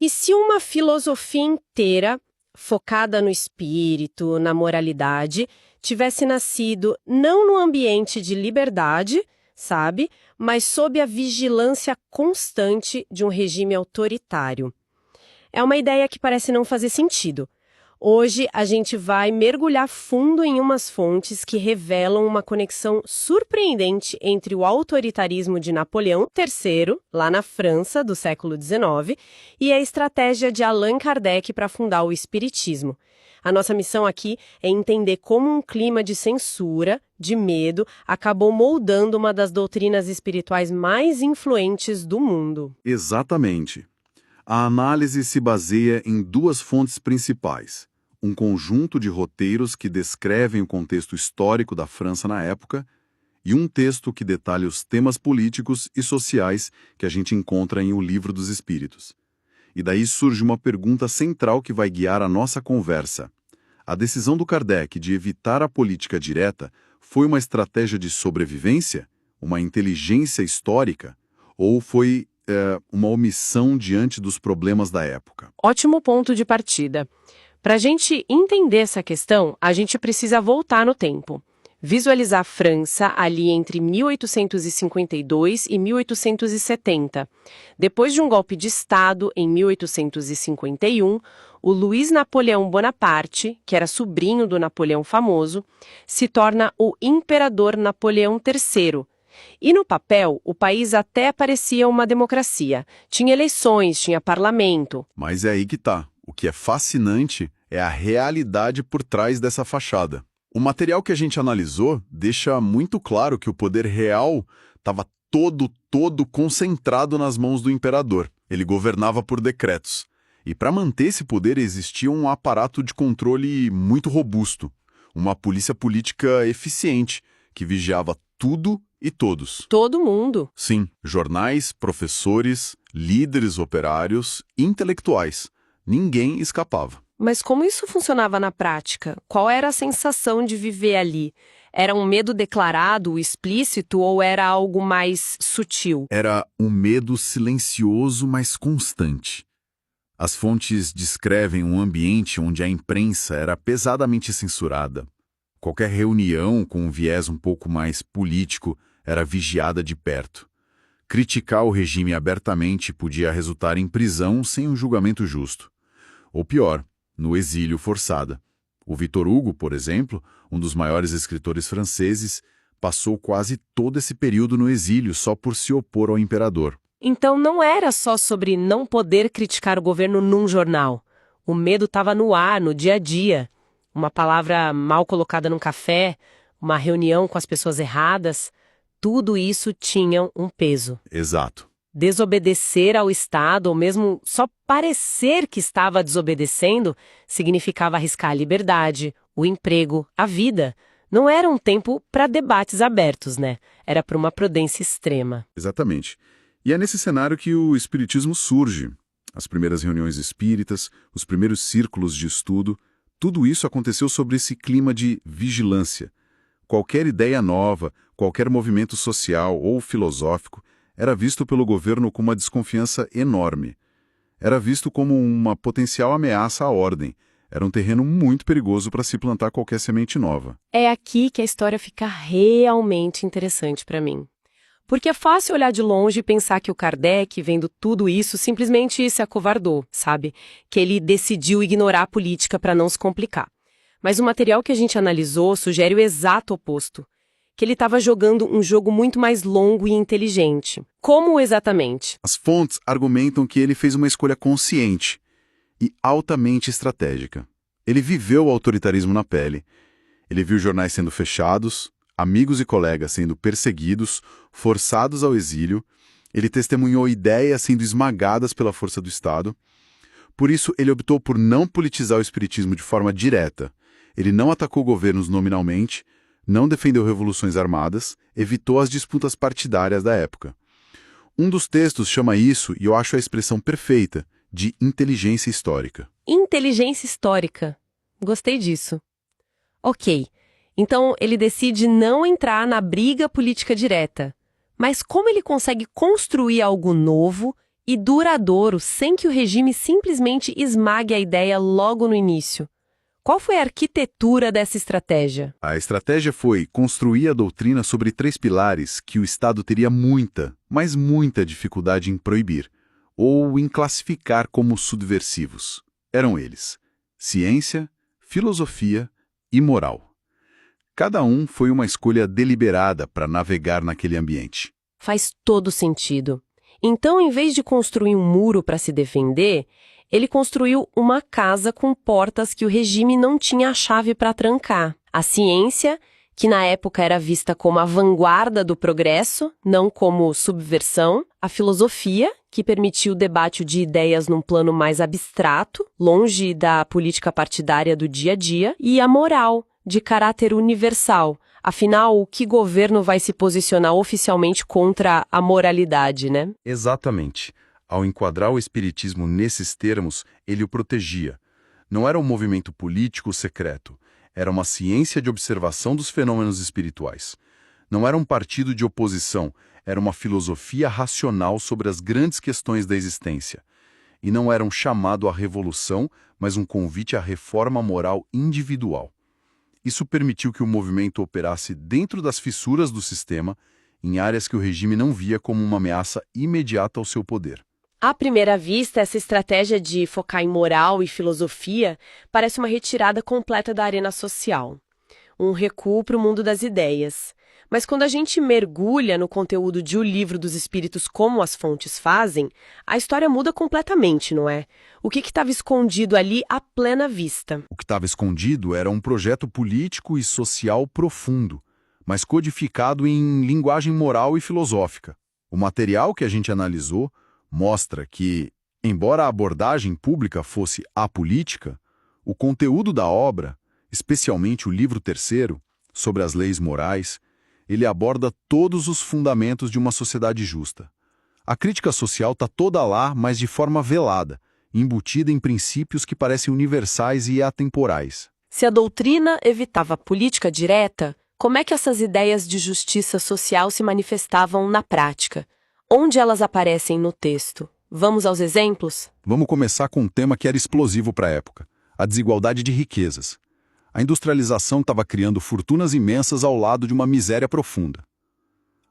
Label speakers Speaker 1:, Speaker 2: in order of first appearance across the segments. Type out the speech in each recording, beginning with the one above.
Speaker 1: E se uma filosofia inteira, focada no espírito, na moralidade, tivesse nascido não no ambiente de liberdade, sabe, mas sob a vigilância constante de um regime autoritário? É uma ideia que parece não fazer sentido. Hoje a gente vai mergulhar fundo em umas fontes que revelam uma conexão surpreendente entre o autoritarismo de Napoleão III, lá na França, do século XIX, e a estratégia de Allan Kardec para fundar o Espiritismo. A nossa missão aqui é entender como um clima de censura, de medo, acabou moldando uma das doutrinas espirituais mais influentes do mundo.
Speaker 2: Exatamente. A análise se baseia em duas fontes principais: um conjunto de roteiros que descrevem o contexto histórico da França na época e um texto que detalha os temas políticos e sociais que a gente encontra em O Livro dos Espíritos. E daí surge uma pergunta central que vai guiar a nossa conversa. A decisão do Kardec de evitar a política direta foi uma estratégia de sobrevivência, uma inteligência histórica, ou foi uma omissão diante dos problemas da época?
Speaker 1: Ótimo ponto de partida. Para a gente entender essa questão, a gente precisa voltar no tempo. Visualizar a França ali entre 1852 e 1870. Depois de um golpe de Estado em 1851, o Luiz Napoleão Bonaparte, que era sobrinho do Napoleão famoso, se torna o Imperador Napoleão III. E no papel, o país até parecia uma democracia. Tinha eleições, tinha parlamento.
Speaker 2: Mas é aí que tá. O que é fascinante é a realidade por trás dessa fachada. O material que a gente analisou deixa muito claro que o poder real estava todo concentrado nas mãos do imperador. Ele governava por decretos. E para manter esse poder existia um aparato de controle muito robusto. Uma polícia política eficiente, que vigiava tudo e todos.
Speaker 1: Todo mundo.
Speaker 2: Sim, jornais, professores, líderes operários, intelectuais. Ninguém escapava.
Speaker 1: Mas como isso funcionava na prática? Qual era a sensação de viver ali? Era um medo declarado, explícito, ou era algo mais sutil?
Speaker 2: Era um medo silencioso, mas constante. As fontes descrevem um ambiente onde a imprensa era pesadamente censurada. Qualquer reunião com um viés um pouco mais político era vigiada de perto. Criticar o regime abertamente podia resultar em prisão sem um julgamento justo. Ou pior, no exílio forçado. O Victor Hugo, por exemplo, um dos maiores escritores franceses, passou quase todo esse período no exílio só por se opor ao imperador.
Speaker 1: Então não era só sobre não poder criticar o governo num jornal. O medo estava no ar, no dia a dia. Uma palavra mal colocada num café, uma reunião com as pessoas erradas, tudo isso tinha um peso.
Speaker 2: Exato.
Speaker 1: Desobedecer ao Estado, ou mesmo só parecer que estava desobedecendo, significava arriscar a liberdade, o emprego, a vida. Não era um tempo para debates abertos, né? Era para uma prudência extrema.
Speaker 2: Exatamente. E é nesse cenário que o espiritismo surge. As primeiras reuniões espíritas, os primeiros círculos de estudo, tudo isso aconteceu sobre esse clima de vigilância. Qualquer ideia nova, qualquer movimento social ou filosófico era visto pelo governo com uma desconfiança enorme. Era visto como uma potencial ameaça à ordem. Era um terreno muito perigoso para se plantar qualquer semente nova.
Speaker 1: É aqui que a história fica realmente interessante para mim. Porque é fácil olhar de longe e pensar que o Kardec, vendo tudo isso, simplesmente se acovardou, sabe? Que ele decidiu ignorar a política para não se complicar. Mas o material que a gente analisou sugere o exato oposto. Que ele estava jogando um jogo muito mais longo e inteligente. Como exatamente?
Speaker 2: As fontes argumentam que ele fez uma escolha consciente e altamente estratégica. Ele viveu o autoritarismo na pele. Ele viu jornais sendo fechados, amigos e colegas sendo perseguidos, forçados ao exílio. Ele testemunhou ideias sendo esmagadas pela força do Estado. Por isso, ele optou por não politizar o espiritismo de forma direta. Ele não atacou governos nominalmente, não defendeu revoluções armadas, evitou as disputas partidárias da época. Um dos textos chama isso, e eu acho a expressão perfeita, de inteligência histórica.
Speaker 1: Inteligência histórica. Gostei disso. Ok, então ele decide não entrar na briga política direta. Mas como ele consegue construir algo novo e duradouro, sem que o regime simplesmente esmague a ideia logo no início. Qual foi a arquitetura dessa estratégia?
Speaker 2: A estratégia foi construir a doutrina sobre 3 pilares que o Estado teria muita, mas muita dificuldade em proibir, ou em classificar como subversivos. Eram eles: ciência, filosofia e moral. Cada um foi uma escolha deliberada para navegar naquele ambiente.
Speaker 1: Faz todo sentido. Então, em vez de construir um muro para se defender, ele construiu uma casa com portas que o regime não tinha a chave para trancar. A ciência, que na época era vista como a vanguarda do progresso, não como subversão. A filosofia, que permitia o debate de ideias num plano mais abstrato, longe da política partidária do dia a dia. E a moral, de caráter universal. Afinal, que governo vai se posicionar oficialmente contra a moralidade, né?
Speaker 2: Exatamente. Ao enquadrar o espiritismo nesses termos, ele o protegia. Não era um movimento político secreto, era uma ciência de observação dos fenômenos espirituais. Não era um partido de oposição, era uma filosofia racional sobre as grandes questões da existência. E não era um chamado à revolução, mas um convite à reforma moral individual. Isso permitiu que o movimento operasse dentro das fissuras do sistema, em áreas que o regime não via como uma ameaça imediata ao seu poder.
Speaker 1: À primeira vista, essa estratégia de focar em moral e filosofia parece uma retirada completa da arena social. Um recuo para o mundo das ideias. Mas quando a gente mergulha no conteúdo de O Livro dos Espíritos como as fontes fazem, a história muda completamente, não é? O que estava escondido ali à plena vista?
Speaker 2: O que estava escondido era um projeto político e social profundo, mas codificado em linguagem moral e filosófica. O material que a gente analisou mostra que, embora a abordagem pública fosse apolítica, o conteúdo da obra, especialmente o livro 3º, sobre as leis morais, ele aborda todos os fundamentos de uma sociedade justa. A crítica social está toda lá, mas de forma velada, embutida em princípios que parecem universais e atemporais.
Speaker 1: Se a doutrina evitava a política direta, como é que essas ideias de justiça social se manifestavam na prática? Onde elas aparecem no texto? Vamos aos exemplos?
Speaker 2: Vamos começar com um tema que era explosivo para a época: a desigualdade de riquezas. A industrialização estava criando fortunas imensas ao lado de uma miséria profunda.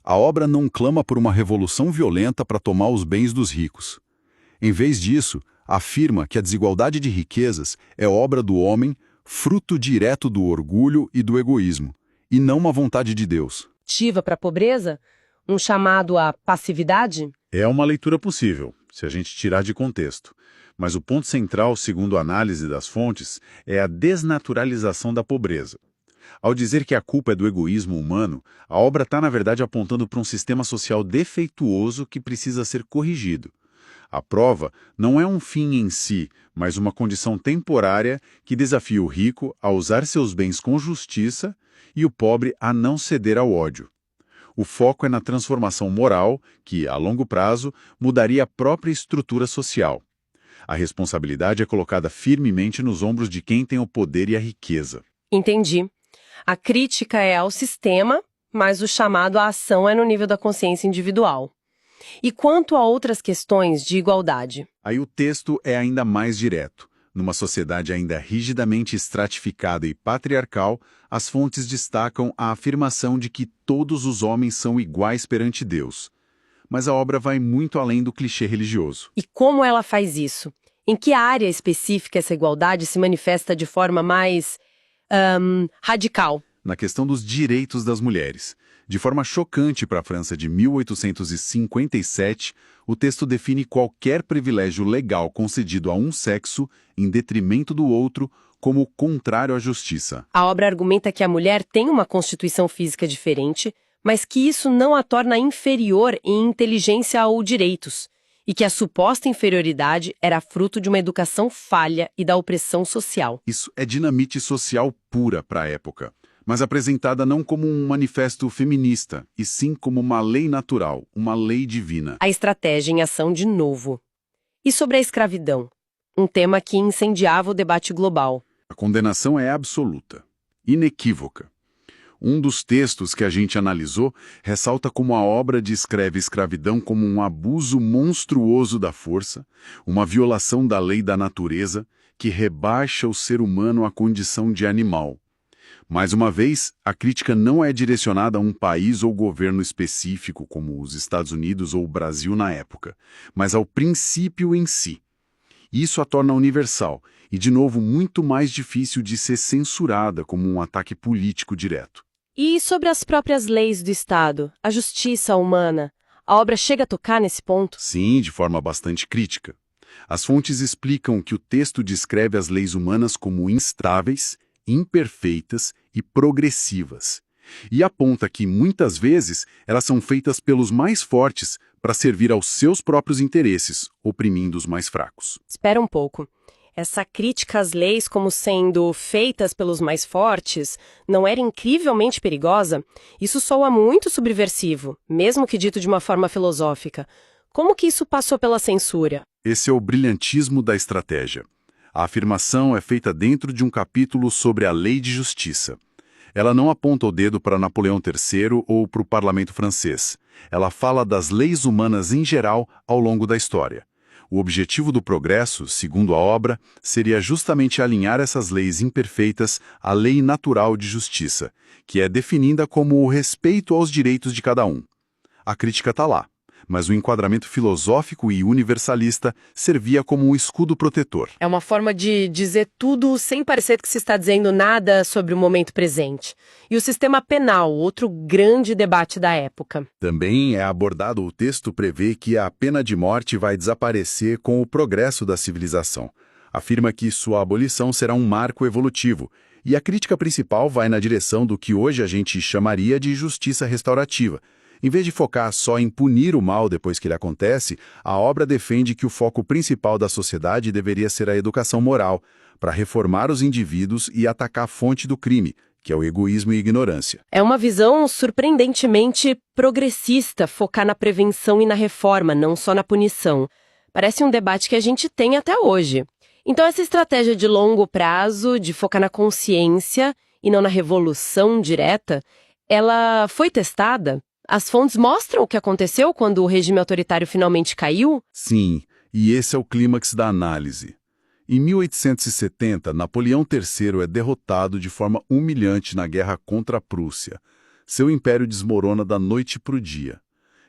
Speaker 2: A obra não clama por uma revolução violenta para tomar os bens dos ricos. Em vez disso, afirma que a desigualdade de riquezas é obra do homem, fruto direto do orgulho e do egoísmo, e não uma vontade de Deus.
Speaker 1: Ativa para a pobreza? Um chamado à passividade?
Speaker 2: É uma leitura possível, se a gente tirar de contexto. Mas o ponto central, segundo a análise das fontes, é a desnaturalização da pobreza. Ao dizer que a culpa é do egoísmo humano, a obra está, na verdade, apontando para um sistema social defeituoso que precisa ser corrigido. A prova não é um fim em si, mas uma condição temporária que desafia o rico a usar seus bens com justiça e o pobre a não ceder ao ódio. O foco é na transformação moral que, a longo prazo, mudaria a própria estrutura social. A responsabilidade é colocada firmemente nos ombros de quem tem o poder e a riqueza.
Speaker 1: Entendi. A crítica é ao sistema, mas o chamado à ação é no nível da consciência individual. E quanto a outras questões de igualdade?
Speaker 2: Aí o texto é ainda mais direto. Numa sociedade ainda rigidamente estratificada e patriarcal, as fontes destacam a afirmação de que todos os homens são iguais perante Deus. Mas a obra vai muito além do clichê religioso.
Speaker 1: E como ela faz isso? Em que área específica essa igualdade se manifesta de forma mais radical?
Speaker 2: Na questão dos direitos das mulheres. De forma chocante para a França de 1857, o texto define qualquer privilégio legal concedido a um sexo, em detrimento do outro, como contrário à justiça.
Speaker 1: A obra argumenta que a mulher tem uma constituição física diferente, mas que isso não a torna inferior em inteligência ou direitos, e que a suposta inferioridade era fruto de uma educação falha e da opressão social.
Speaker 2: Isso é dinamite social pura para a época, mas apresentada não como um manifesto feminista, e sim como uma lei natural, uma lei divina.
Speaker 1: A estratégia em ação de novo. E sobre a escravidão? Um tema que incendiava o debate global.
Speaker 2: A condenação é absoluta, inequívoca. Um dos textos que a gente analisou ressalta como a obra descreve a escravidão como um abuso monstruoso da força, uma violação da lei da natureza que rebaixa o ser humano à condição de animal. Mais uma vez, a crítica não é direcionada a um país ou governo específico, como os Estados Unidos ou o Brasil na época, mas ao princípio em si. Isso a torna universal e, de novo, muito mais difícil de ser censurada como um ataque político direto.
Speaker 1: E sobre as próprias leis do Estado, a justiça humana, a obra chega a tocar nesse ponto?
Speaker 2: Sim, de forma bastante crítica. As fontes explicam que o texto descreve as leis humanas como instáveis, imperfeitas e progressivas. E aponta que, muitas vezes, elas são feitas pelos mais fortes para servir aos seus próprios interesses, oprimindo os mais fracos.
Speaker 1: Espera um pouco. Essa crítica às leis como sendo feitas pelos mais fortes não era incrivelmente perigosa? Isso soa muito subversivo, mesmo que dito de uma forma filosófica. Como que isso passou pela censura?
Speaker 2: Esse é o brilhantismo da estratégia. A afirmação é feita dentro de um capítulo sobre a lei de justiça. Ela não aponta o dedo para Napoleão III ou para o parlamento francês. Ela fala das leis humanas em geral ao longo da história. O objetivo do progresso, segundo a obra, seria justamente alinhar essas leis imperfeitas à lei natural de justiça, que é definida como o respeito aos direitos de cada um. A crítica está lá, mas o enquadramento filosófico e universalista servia como um escudo protetor.
Speaker 1: É uma forma de dizer tudo sem parecer que se está dizendo nada sobre o momento presente. E o sistema penal, outro grande debate da época.
Speaker 2: Também é abordado, o texto prevê que a pena de morte vai desaparecer com o progresso da civilização. Afirma que sua abolição será um marco evolutivo, e a crítica principal vai na direção do que hoje a gente chamaria de justiça restaurativa. Em vez de focar só em punir o mal depois que ele acontece, a obra defende que o foco principal da sociedade deveria ser a educação moral, para reformar os indivíduos e atacar a fonte do crime, que é o egoísmo e ignorância.
Speaker 1: É uma visão surpreendentemente progressista, focar na prevenção e na reforma, não só na punição. Parece um debate que a gente tem até hoje. Então essa estratégia de longo prazo, de focar na consciência e não na revolução direta, ela foi testada? As fontes mostram o que aconteceu quando o regime autoritário finalmente caiu?
Speaker 2: Sim, e esse é o clímax da análise. Em 1870, Napoleão III é derrotado de forma humilhante na guerra contra a Prússia. Seu império desmorona da noite para o dia.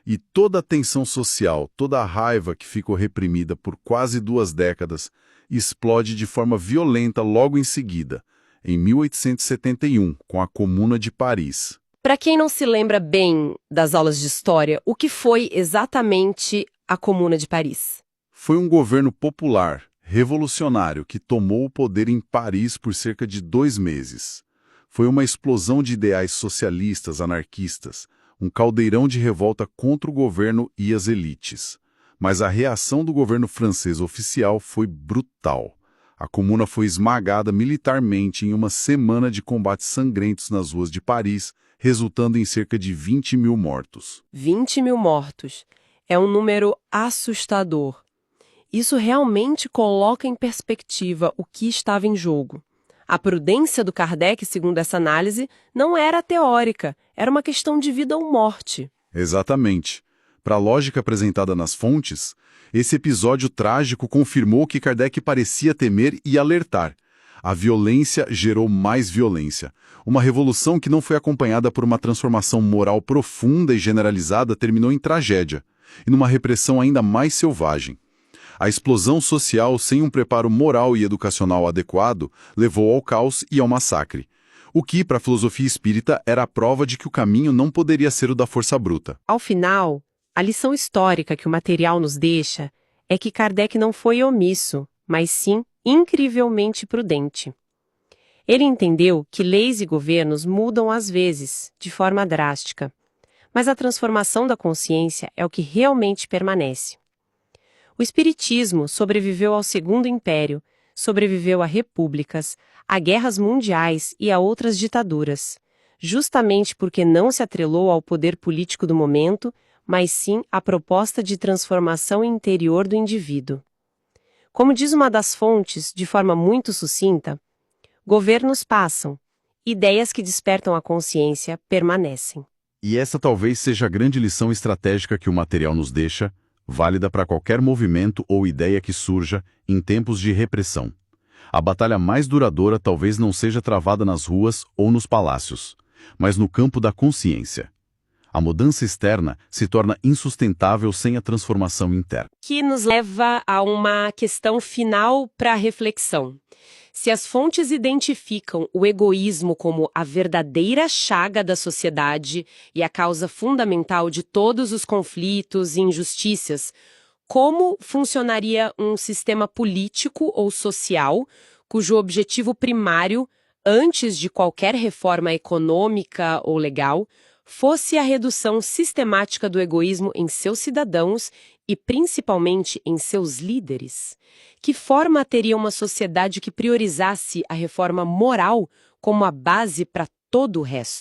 Speaker 2: E toda a tensão social, toda a raiva que ficou reprimida por quase 2 décadas, explode de forma violenta logo em seguida, em 1871, com a Comuna de Paris.
Speaker 1: Para quem não se lembra bem das aulas de história, o que foi exatamente a Comuna de Paris?
Speaker 2: Foi um governo popular, revolucionário, que tomou o poder em Paris por cerca de 2 meses. Foi uma explosão de ideais socialistas, anarquistas, um caldeirão de revolta contra o governo e as elites. Mas a reação do governo francês oficial foi brutal. A Comuna foi esmagada militarmente em uma semana de combates sangrentos nas ruas de Paris, resultando em cerca de 20 mil mortos.
Speaker 1: 20 mil mortos. É um número assustador. Isso realmente coloca em perspectiva o que estava em jogo. A prudência do Kardec, segundo essa análise, não era teórica, era uma questão de vida ou morte.
Speaker 2: Exatamente. Para a lógica apresentada nas fontes, esse episódio trágico confirmou o que Kardec parecia temer e alertar. A violência gerou mais violência. Uma revolução que não foi acompanhada por uma transformação moral profunda e generalizada terminou em tragédia, e numa repressão ainda mais selvagem. A explosão social sem um preparo moral e educacional adequado levou ao caos e ao massacre. O que, para a filosofia espírita, era a prova de que o caminho não poderia ser o da força bruta.
Speaker 1: Ao final, a lição histórica que o material nos deixa é que Kardec não foi omisso, mas sim incrivelmente prudente. Ele entendeu que leis e governos mudam às vezes, de forma drástica, mas a transformação da consciência é o que realmente permanece. O Espiritismo sobreviveu ao Segundo Império, sobreviveu a repúblicas, a guerras mundiais e a outras ditaduras, justamente porque não se atrelou ao poder político do momento, mas sim à proposta de transformação interior do indivíduo. Como diz uma das fontes, de forma muito sucinta, governos passam ideias que despertam a consciência permanecem.
Speaker 2: E essa talvez seja a grande lição estratégica que o material nos deixa, válida para qualquer movimento ou ideia que surja em tempos de repressão. A batalha mais duradoura talvez não seja travada nas ruas ou nos palácios, mas no campo da consciência. A mudança externa se torna insustentável sem a transformação interna.
Speaker 1: Que nos leva a uma questão final para a reflexão. Se as fontes identificam o egoísmo como a verdadeira chaga da sociedade e a causa fundamental de todos os conflitos e injustiças, como funcionaria um sistema político ou social cujo objetivo primário, antes de qualquer reforma econômica ou legal, fosse a redução sistemática do egoísmo em seus cidadãos e principalmente em seus líderes? Que forma teria uma sociedade que priorizasse a reforma moral como a base para todo o resto?